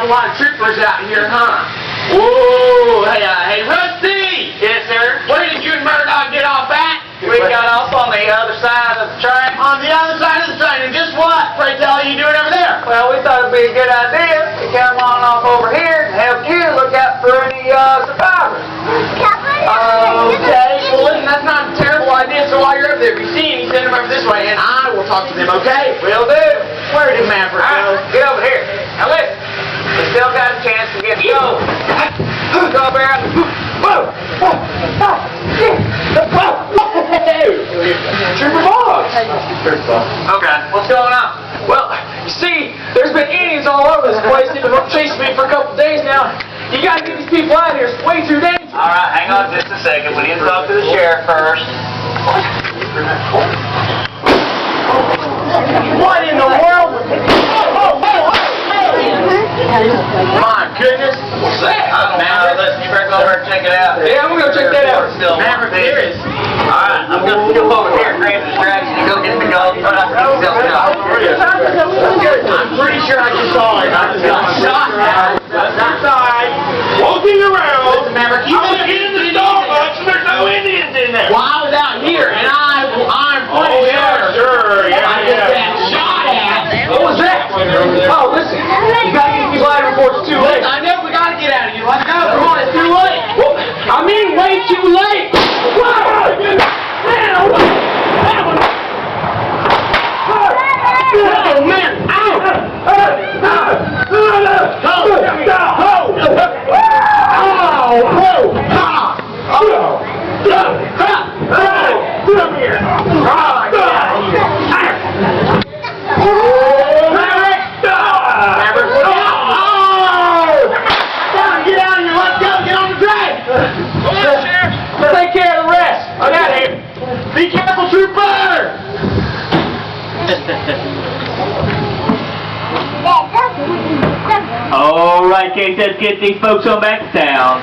a lot of troopers out here, huh? Whoa, hey, Rusty! Yes, sir. Where did you and Murdoch get off at? We got off on the other side of the train. On the other side of the train, and just what, pray tell, are you doing over there? Well, we thought it'd be a good idea to come on off over here and help you look out for any survivors. Okay, well listen, that's not a terrible idea, so while you're up there, if you see any, send them over this way, and I will talk to them, okay? Will do. Where did Maverick go? Get over here. Now listen, we still got a chance to get going. Go over here. Whoa! Trooper Boggs! Okay, what's going on? Well, you see, there's been Indians all over this place. They've been chasing me for a couple of days now. You gotta get these people out of here. It's way too dangerous. All right, hang on just a second. We need to talk to the sheriff first. What in the world? My goodness. What's that? Maverick, listen, you better go over and check it out. Yeah, I'm gonna go check that out. Maverick, here is. Alright, I'm gonna skip over here and grab the distraction and go get the gun. Try not to get yourself shot. I'm pretty sure I just saw it. I just got shot now. That's alright. Walking around. Listen, Maverick, you I'm in the Starbucks and there's no Indians in there. Well, I was out here, and I'm pretty sure I just got shot at. What was that? Oh, listen, you gotta get these live reports too late. I know we gotta get out of here. Let's go. Come on, it's too late. Well, I mean, way too late. Oh, man. Take care of the rest. I got here. Be careful, trooper! All right, Kate, let's get these folks on back to town.